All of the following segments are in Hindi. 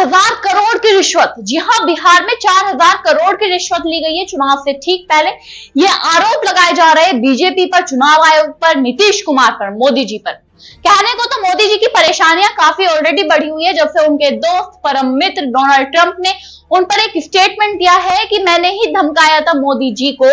4,000 करोड़ की रिश्वत। जी हां, बिहार में 4,000 करोड़ की रिश्वत ली गई है चुनाव से ठीक पहले। ये आरोप लगाए जा रहे हैं बीजेपी पर, चुनाव आयोग पर, नीतीश कुमार पर, मोदी जी पर। कहने को तो मोदी जी की परेशानियां काफी ऑलरेडी बढ़ी हुई है जब से उनके दोस्त परम मित्र डोनाल्ड ट्रंप ने उन पर एक स्टेटमेंट दिया है कि मैंने ही धमकाया था मोदी जी को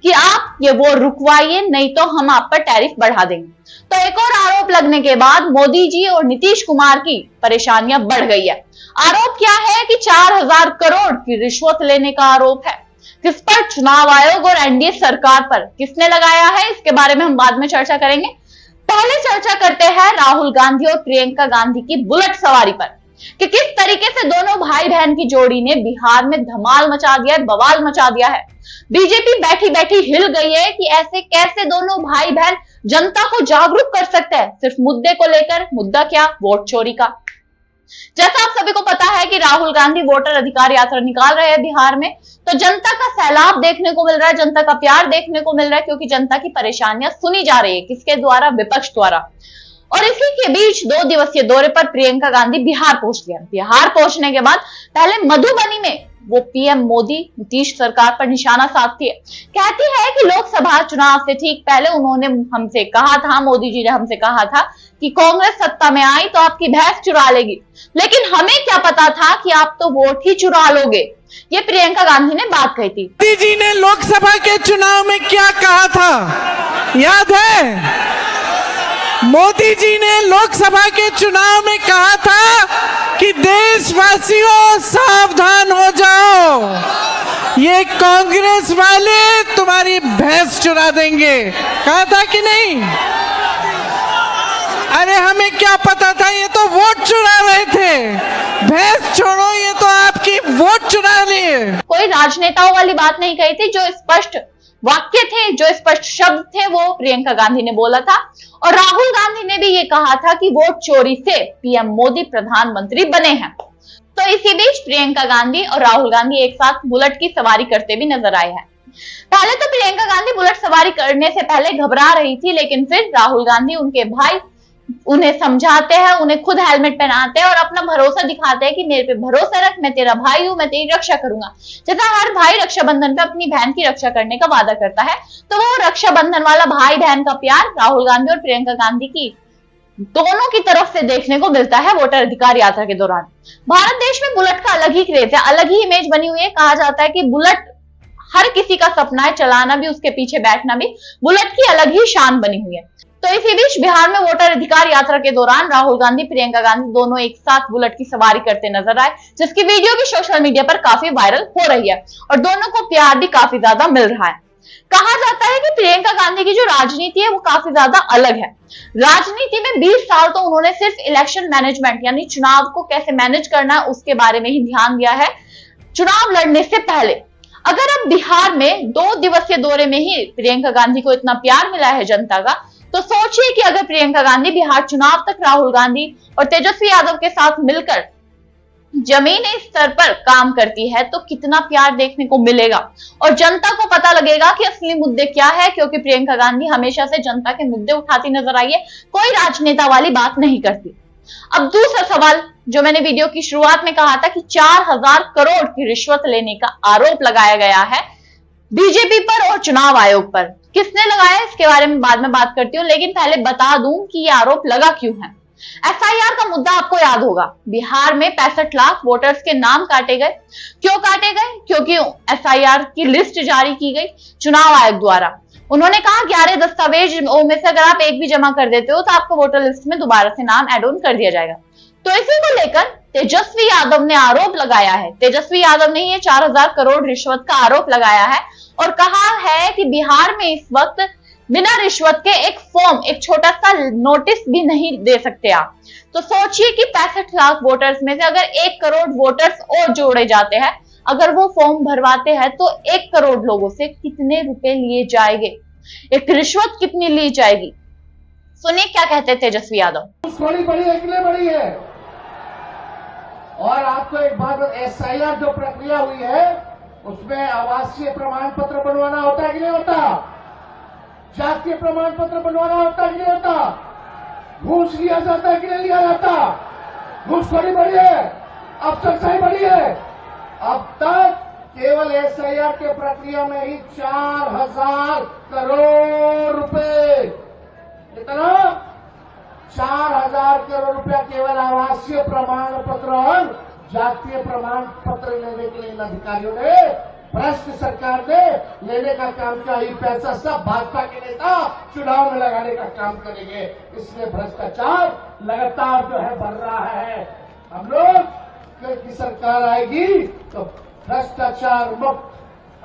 कि आप ये वो रुकवाइए, नहीं तो हम आप पर टैरिफ बढ़ा देंगे। तो एक और आरोप लगने के बाद मोदी जी और नीतीश कुमार की परेशानियां बढ़ गई है। आरोप क्या है कि 4,000 करोड़ की रिश्वत लेने का आरोप है। किस पर? चुनाव आयोग और एनडीए सरकार पर। किसने लगाया है, इसके बारे में हम बाद में चर्चा करेंगे। पहले चर्चा करते हैं राहुल गांधी और प्रियंका गांधी की बुलेट सवारी पर कि किस तरीके से दोनों भाई बहन की जोड़ी ने बिहार में धमाल मचा दिया है, बवाल मचा दिया है। बीजेपी बैठी बैठी हिल गई है कि ऐसे कैसे दोनों भाई बहन जनता को जागरूक कर सकते हैं सिर्फ मुद्दे को लेकर। मुद्दा क्या? वोट चोरी का। जैसा आप सभी को पता है कि राहुल गांधी वोटर अधिकार यात्रा निकाल रहे हैं बिहार में, तो जनता का सैलाब देखने को मिल रहा है, जनता का प्यार देखने को मिल रहा है, क्योंकि जनता की परेशानियां सुनी जा रही है। किसके द्वारा? विपक्ष द्वारा। और इसी के बीच 2 दिवसीय दौरे पर प्रियंका गांधी बिहार पहुंच गया। बिहार पहुंचने के बाद पहले मधुबनी में वो पीएम मोदी नीतीश सरकार पर निशाना साधती है। कहती है कि लोकसभा चुनाव से ठीक पहले उन्होंने हमसे कहा था, मोदी जी ने हमसे कहा था कि कांग्रेस सत्ता में आई तो आपकी भैंस चुरा लेगी, लेकिन हमें क्या पता था कि आप तो वोट ही चुरा लोगे। ये प्रियंका गांधी ने बात कही थी। मोदी जी ने लोकसभा के चुनाव में क्या कहा था, याद है? मोदी जी ने लोकसभा के चुनाव में कहा था कि देशवासियों सावधान हो जाओ, ये कांग्रेस वाले तुम्हारी भैंस चुरा देंगे। कहा था कि नहीं? अरे हमें क्या पता था, ये तो वोट चुरा रहे थे। भैंस छोड़ो, ये तो आपकी वोट चुरा लिए। कोई राजनेताओं वाली बात नहीं कही थी। जो स्पष्ट वाक्य थे, जो स्पष्ट शब्द थे, वो प्रियंका गांधी ने बोला था। और राहुल गांधी ने भी ये कहा था कि वोट चोरी से पीएम मोदी प्रधानमंत्री बने हैं। तो इसी बीच प्रियंका गांधी और राहुल गांधी एक साथ बुलेट की सवारी करते भी नजर आए हैं। पहले तो प्रियंका गांधी बुलेट सवारी करने से पहले घबरा रही थी, लेकिन फिर राहुल गांधी, उनके भाई, उन्हें समझाते हैं, उन्हें खुद हेलमेट पहनाते हैं और अपना भरोसा दिखाते हैं कि मेरे पे भरोसा रख, मैं तेरा भाई हूं, मैं तेरी रक्षा करूंगा। जैसा हर भाई रक्षाबंधन पे अपनी बहन की रक्षा करने का वादा करता है, तो वो रक्षाबंधन वाला भाई बहन का प्यार राहुल गांधी और प्रियंका गांधी की दोनों की तरफ से देखने को मिलता है वोटर अधिकार यात्रा के दौरान। भारत देश में बुलेट का अलग ही क्रेज है, अलग ही इमेज बनी हुई है। कहा जाता है कि बुलेट हर किसी का सपना है, चलाना भी, उसके पीछे बैठना भी। बुलेट की अलग ही शान बनी हुई है। तो इसी बीच बिहार में वोटर अधिकार यात्रा के दौरान राहुल गांधी, प्रियंका गांधी दोनों एक साथ बुलेट की सवारी करते नजर आए, जिसकी वीडियो भी सोशल मीडिया पर काफी वायरल हो रही है और दोनों को प्यार भी काफी ज्यादा मिल रहा है। कहा जाता है कि प्रियंका गांधी की जो राजनीति है वो काफी ज्यादा अलग है। राजनीति में 20 साल तो उन्होंने सिर्फ इलेक्शन मैनेजमेंट यानी चुनाव को कैसे मैनेज करना है उसके बारे में ही ध्यान दिया है चुनाव लड़ने से पहले। अगर अब बिहार में 2 दिवसीय दौरे में ही प्रियंका गांधी को इतना प्यार मिला है जनता का, तो सोचिए कि अगर प्रियंका गांधी बिहार चुनाव तक राहुल गांधी और तेजस्वी यादव के साथ मिलकर जमीनी स्तर पर काम करती है तो कितना प्यार देखने को मिलेगा और जनता को पता लगेगा कि असली मुद्दे क्या है, क्योंकि प्रियंका गांधी हमेशा से जनता के मुद्दे उठाती नजर आई है, कोई राजनेता वाली बात नहीं करती। अब दूसरा सवाल, जो मैंने वीडियो की शुरुआत में कहा था कि 4,000 करोड़ की रिश्वत लेने का आरोप लगाया गया है बीजेपी पर और चुनाव आयोग पर। किसने लगाया, इसके बारे में बाद में बात करती हूँ, लेकिन पहले बता दूं कि ये आरोप लगा क्यों है। एसआईआर का मुद्दा आपको याद होगा। बिहार में 65 लाख वोटर्स के नाम काटे गए। क्यों काटे गए? क्योंकि एसआईआर की लिस्ट जारी की गई चुनाव आयोग द्वारा। उन्होंने कहा 11 दस्तावेज में से अगर आप एक भी जमा कर देते हो तो आपको वोटर लिस्ट में दोबारा से नाम एड ऑन कर दिया जाएगा। तो इसी को लेकर तेजस्वी यादव ने आरोप लगाया है। तेजस्वी यादव ने ये 4,000 करोड़ रिश्वत का आरोप लगाया है और कहा है कि बिहार में इस वक्त बिना रिश्वत के एक फॉर्म, एक छोटा सा नोटिस भी नहीं दे सकते आप। तो सोचिए कि 65 लाख वोटर्स में से अगर 1 करोड़ वोटर्स और जोड़े जाते हैं, अगर वो फॉर्म भरवाते हैं तो 1 करोड़ लोगों से कितने रुपए लिए जाएंगे, एक रिश्वत कितनी ली जाएगी। सुनिए क्या कहते हैं तेजस्वी यादव। बड़ी है। और आपको एक बात, एसआईआर जो प्रक्रिया हुई है उसमें आवासीय प्रमाण पत्र बनवाना होता है कि नहीं होता, जातीय प्रमाण पत्र बनवाना होता है कि नहीं होता, घूस लिया जाता है कि नहीं लिया जाता, घूसखोरी बड़ी है। अब सच्चाई बढ़ी है। अब तक केवल एसआईआर के प्रक्रिया में ही 4,000 करोड़ रुपए, कितना 4,000 करोड़ रुपया केवल आवासीय प्रमाण पत्र और जातीय प्रमाण पत्र लेने के लिए इन अधिकारियों ने, भ्रष्ट सरकार ने लेने का काम किया। ये पैसा सब भाजपा के नेता चुनाव में लगाने का काम करेंगे, इसलिए भ्रष्टाचार लगातार जो है बढ़ रहा है। हम लोग की सरकार आएगी तो भ्रष्टाचार मुक्त,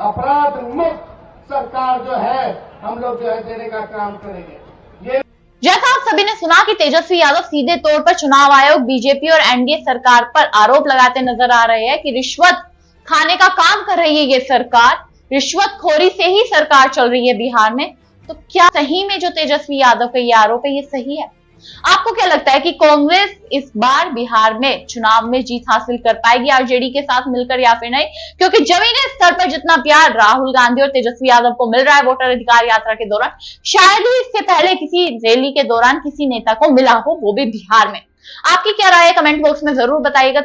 अपराध मुक्त सरकार जो है हम लोग जो है देने का काम करेंगे। ये जैसा आप सभी ने सुना कि तेजस्वी यादव सीधे तौर पर चुनाव आयोग, बीजेपी और एनडीए सरकार पर आरोप लगाते नजर आ रहे हैं कि रिश्वत खाने का काम कर रही है ये सरकार, रिश्वतखोरी से ही सरकार चल रही है बिहार में। तो क्या सही में जो तेजस्वी यादव का ये आरोप है ये सही है? आपको क्या लगता है कि कांग्रेस इस बार बिहार में चुनाव में जीत हासिल कर पाएगी आरजेडी के साथ मिलकर या फिर नहीं? क्योंकि जमीनी स्तर पर जितना प्यार राहुल गांधी और तेजस्वी यादव को मिल रहा है वोटर अधिकार यात्रा के दौरान, शायद ही इससे पहले किसी रैली के दौरान किसी नेता को मिला हो, वो भी बिहार में। आपकी क्या राय है कमेंट बॉक्स में जरूर बताइएगा।